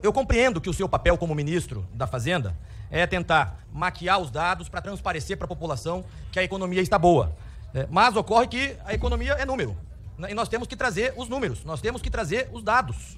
Eu compreendo que o seu papel como ministro da Fazenda é tentar maquiar os dados para transparecer para a população que a economia está boa. Mas ocorre que a economia é número, né? E nós temos que trazer os números, nós temos que trazer os dados,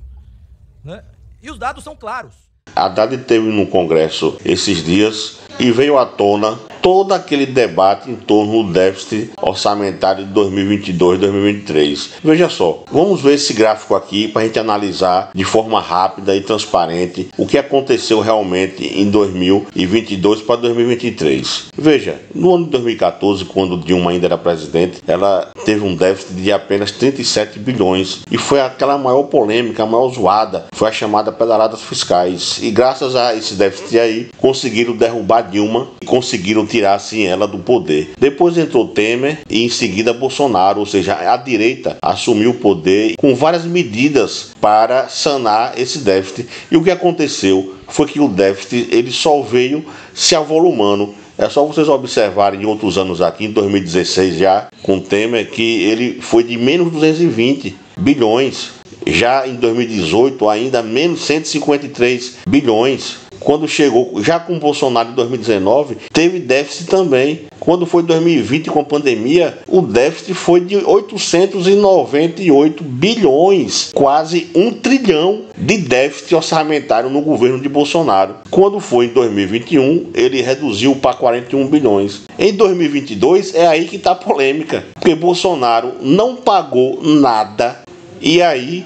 né? E os dados são claros. Haddad esteve no Congresso esses dias e veio à tona todo aquele debate em torno do déficit orçamentário de 2022 e 2023. Veja só, vamos ver esse gráfico aqui para a gente analisar de forma rápida e transparente o que aconteceu realmente em 2022 para 2023. Veja, no ano de 2014, quando Dilma ainda era presidente, ela teve um déficit de apenas 37 bilhões e foi aquela maior polêmica, a maior zoada, foi a chamada pedaladas fiscais. E graças a esse déficit aí, conseguiram derrubar Dilma e conseguiram tirar assim ela do poder. Depois entrou Temer e em seguida Bolsonaro, ou seja, a direita assumiu o poder com várias medidas para sanar esse déficit. E o que aconteceu foi que o déficit ele só veio se avolumando. É só vocês observarem em outros anos aqui, em 2016 já, com Temer, que ele foi de menos 220 bilhões. Já em 2018, ainda menos 153 bilhões. Quando chegou, já com Bolsonaro em 2019, teve déficit também. Quando foi 2020 com a pandemia, o déficit foi de 898 bilhões, quase 1 trilhão de déficit orçamentário no governo de Bolsonaro. Quando foi em 2021, ele reduziu para 41 bilhões. Em 2022, é aí que está a polêmica, porque Bolsonaro não pagou nada e aí,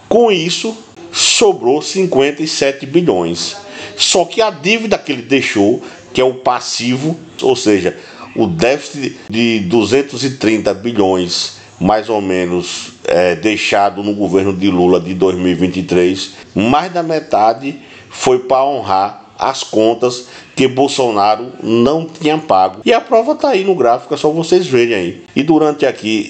com isso, sobrou 57 bilhões. Só que a dívida que ele deixou, que é o passivo, ou seja, o déficit de 230 bilhões, mais ou menos, deixado no governo de Lula de 2023, mais da metade foi para honrar as contas que Bolsonaro não tinha pago. E a prova está aí no gráfico, é só vocês verem aí. E durante aqui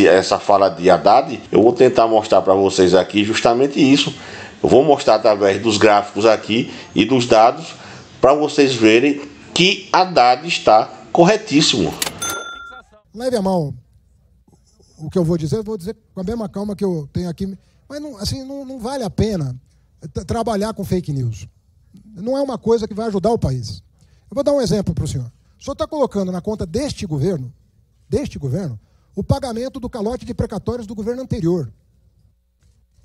essa fala de Haddad, eu vou tentar mostrar para vocês aqui justamente isso. Eu vou mostrar através dos gráficos aqui e dos dados para vocês verem que Haddad está corretíssimo. Leve a mão o que eu vou dizer com a mesma calma que eu tenho aqui. Mas não, assim, não vale a pena trabalhar com fake news. Não é uma coisa que vai ajudar o país. Eu vou dar um exemplo para o senhor. O senhor está colocando na conta deste governo, o pagamento do calote de precatórios do governo anterior.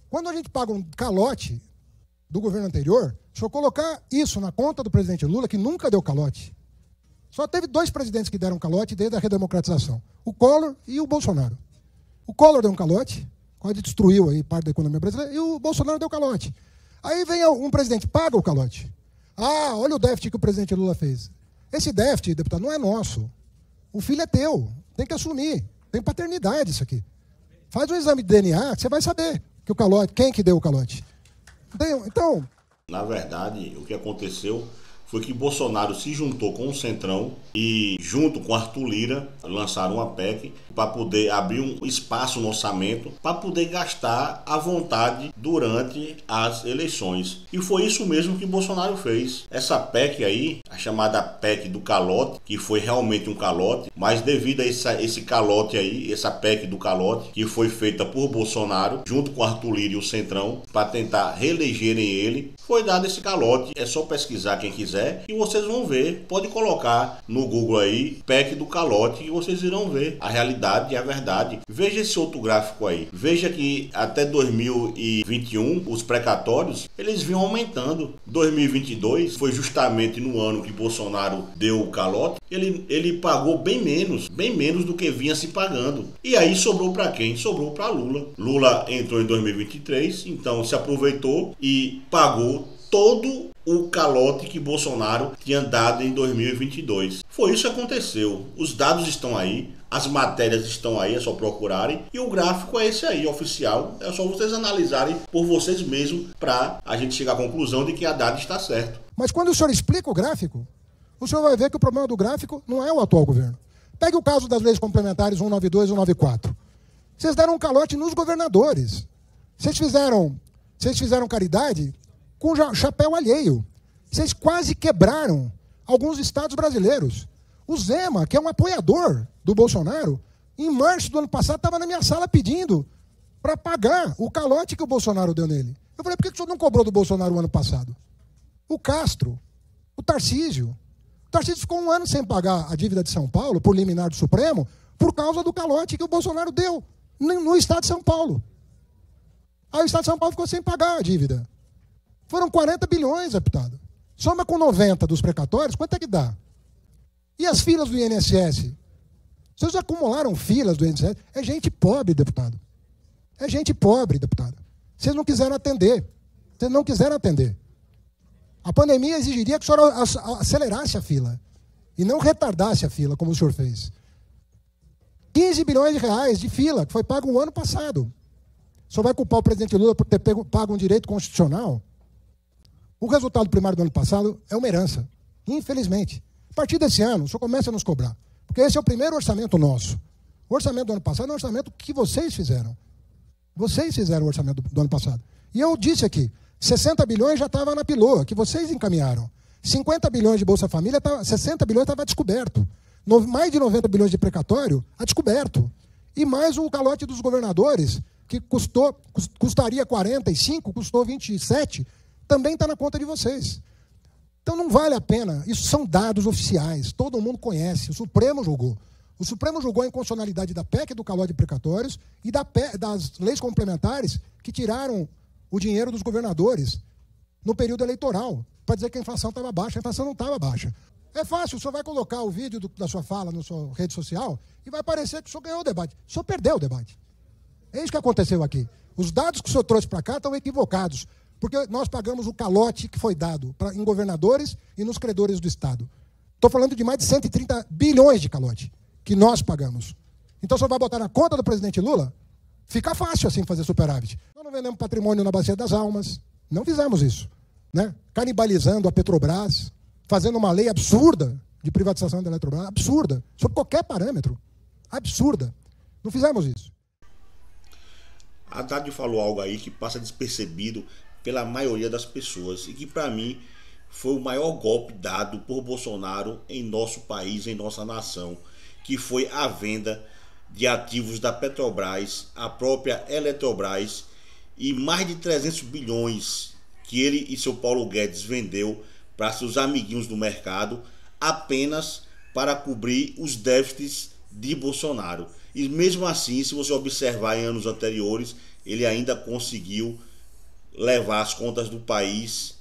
Quando a gente paga um calote do governo anterior, se o senhor colocar isso na conta do presidente Lula, que nunca deu calote, só teve 2 presidentes que deram calote desde a redemocratização, o Collor e o Bolsonaro. O Collor deu um calote, quase destruiu aí parte da economia brasileira, e o Bolsonaro deu calote. Aí vem um presidente, paga o calote. Ah, olha o déficit que o presidente Lula fez. Esse déficit, deputado, não é nosso. O filho é teu, tem que assumir. Tem paternidade isso aqui. Faz um exame de DNA, que você vai saber que o calote, quem que deu o calote. Então... Na verdade, o que aconteceu foi que Bolsonaro se juntou com o Centrão e, junto com Arthur Lira, lançaram uma PEC para poder abrir um espaço no orçamento para poder gastar à vontade durante as eleições. E foi isso mesmo que Bolsonaro fez. Essa PEC aí, a chamada PEC do calote, que foi realmente um calote, mas devido a esse calote aí, essa PEC do calote, que foi feita por Bolsonaro, junto com Arthur Lira e o Centrão, para tentar reelegerem ele, foi dado esse calote. É só pesquisar quem quiser e vocês vão ver. Pode colocar no Google aí, PEC do calote, e vocês irão ver a realidade e a verdade. Veja esse outro gráfico aí. Veja que até 2021, os precatórios, eles vinham aumentando. 2022 foi justamente no ano que Bolsonaro deu o calote. Ele pagou bem menos do que vinha se pagando. E aí sobrou para quem? Sobrou para Lula. Lula entrou em 2023, então se aproveitou e pagou todo o calote que Bolsonaro tinha dado em 2022. Foi isso que aconteceu. Os dados estão aí, as matérias estão aí, é só procurarem. E o gráfico é esse aí, oficial. É só vocês analisarem por vocês mesmos para a gente chegar à conclusão de que a data está certa. Mas quando o senhor explica o gráfico, o senhor vai ver que o problema do gráfico não é o atual governo. Pegue o caso das leis complementares 192 e 194. Vocês deram um calote nos governadores. Vocês fizeram caridade com chapéu alheio. Vocês quase quebraram alguns estados brasileiros. O Zema, que é um apoiador do Bolsonaro, em março do ano passado estava na minha sala pedindo para pagar o calote que o Bolsonaro deu nele. Eu falei, por que o senhor não cobrou do Bolsonaro o ano passado? O Castro, o Tarcísio. O Tarcísio ficou 1 ano sem pagar a dívida de São Paulo, por liminar do Supremo, por causa do calote que o Bolsonaro deu no Estado de São Paulo. Aí o Estado de São Paulo ficou sem pagar a dívida. Foram 40 bilhões, deputado. Soma com 90 dos precatórios, quanto é que dá? E as filas do INSS? Vocês acumularam filas do INSS? É gente pobre, deputado. É gente pobre, deputado. Vocês não quiseram atender. Vocês não quiseram atender. A pandemia exigiria que o senhor acelerasse a fila e não retardasse a fila, como o senhor fez. 15 bilhões de reais de fila, que foi pago o ano passado. O senhor vai culpar o presidente Lula por ter pago um direito constitucional? O resultado primário do ano passado é uma herança, infelizmente. A partir desse ano, o senhor começa a nos cobrar. Porque esse é o primeiro orçamento nosso. O orçamento do ano passado é um orçamento que vocês fizeram. Vocês fizeram o orçamento do ano passado. E eu disse aqui, 60 bilhões já estava na piloa, que vocês encaminharam. 50 bilhões de Bolsa Família, 60 bilhões estava descoberto. Mais de 90 bilhões de precatório, a descoberto. E mais o calote dos governadores, que custaria 45, custou 27, também está na conta de vocês. Então não vale a pena. Isso são dados oficiais, todo mundo conhece. O Supremo julgou. O Supremo julgou a inconstitucionalidade da PEC do calote de precatórios e das leis complementares que tiraram o dinheiro dos governadores no período eleitoral, para dizer que a inflação estava baixa. A inflação não estava baixa. É fácil, o senhor vai colocar o vídeo da sua fala na sua rede social e vai parecer que o senhor ganhou o debate. O senhor perdeu o debate. É isso que aconteceu aqui. Os dados que o senhor trouxe para cá estão equivocados, porque nós pagamos o calote que foi dado em governadores e nos credores do Estado. Estou falando de mais de 130 bilhões de calote que nós pagamos. Então o senhor vai botar na conta do presidente Lula? Fica fácil assim fazer superávit. Nós não vendemos patrimônio na Bacia das Almas, não fizemos isso, né? Canibalizando a Petrobras, fazendo uma lei absurda de privatização da Eletrobras, absurda, sob qualquer parâmetro, absurda. Não fizemos isso. Haddad falou algo aí que passa despercebido pela maioria das pessoas e que, para mim, foi o maior golpe dado por Bolsonaro em nosso país, em nossa nação, que foi a venda de ativos da Petrobras, a própria Eletrobras, e mais de 300 bilhões que ele e seu Paulo Guedes vendeu para seus amiguinhos do mercado, apenas para cobrir os déficits de Bolsonaro. E mesmo assim, se você observar em anos anteriores, ele ainda conseguiu levar as contas do país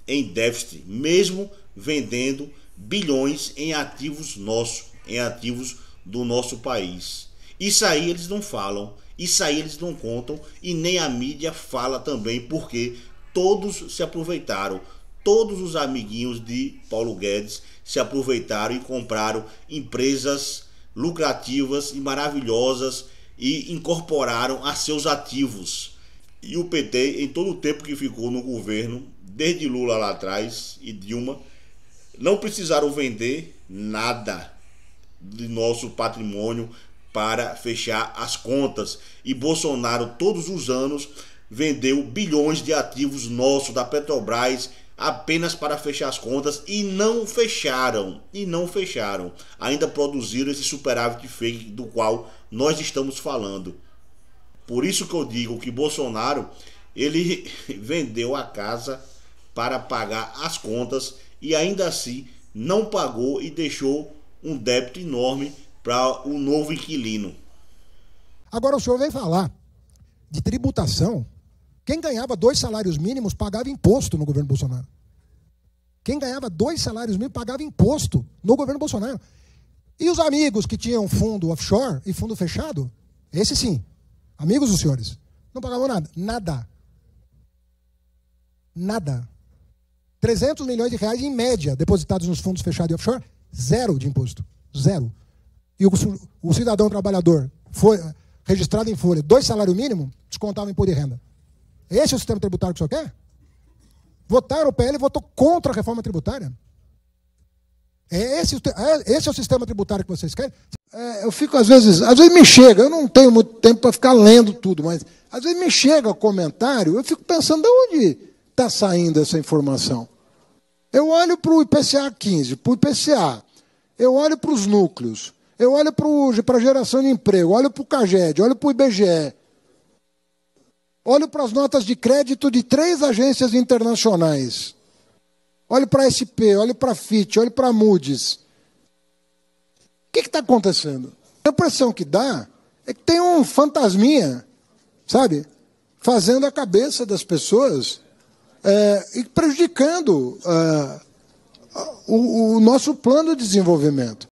em déficit, mesmo vendendo bilhões em ativos nossos, em ativos do nosso país. Isso aí eles não falam, isso aí eles não contam e nem a mídia fala também, porque todos se aproveitaram. Todos os amiguinhos de Paulo Guedes se aproveitaram e compraram empresas lucrativas e maravilhosas e incorporaram a seus ativos. E o PT, em todo o tempo que ficou no governo, desde Lula lá atrás e Dilma, não precisaram vender nada de nosso patrimônio para fechar as contas. E Bolsonaro, todos os anos, vendeu bilhões de ativos nossos da Petrobras apenas para fechar as contas e não fecharam. Ainda produziram esse superávit fake do qual nós estamos falando. Por isso que eu digo que Bolsonaro, ele vendeu a casa para pagar as contas e ainda assim não pagou e deixou um débito enorme para o novo inquilino. Agora o senhor vem falar de tributação. Quem ganhava 2 salários mínimos pagava imposto no governo Bolsonaro. Quem ganhava 2 salários mínimos pagava imposto no governo Bolsonaro. E os amigos que tinham fundo offshore e fundo fechado, esse sim, amigos dos senhores, não pagavam nada. Nada. 300 milhões de reais em média depositados nos fundos fechados e offshore, 0 de imposto. 0. E o cidadão trabalhador foi registrado em folha, 2 salários mínimos, descontava o imposto de renda. Esse é o sistema tributário que o senhor quer? Votaram, o PL votou contra a reforma tributária. Esse é o sistema tributário que vocês querem? Eu fico, às vezes me chega, eu não tenho muito tempo para ficar lendo tudo, mas às vezes me chega o comentário, eu fico pensando de onde está saindo essa informação. Eu olho para o IPCA 15, para o IPCA, eu olho para os núcleos, eu olho para a geração de emprego, olho para o CAGED, olho para o IBGE. Olho para as notas de crédito de 3 agências internacionais. Olho para a SP, olho para a Fitch, olho para a Moody's. O que está acontecendo? A impressão que dá é que tem um fantasminha, sabe, fazendo a cabeça das pessoas e prejudicando o nosso plano de desenvolvimento.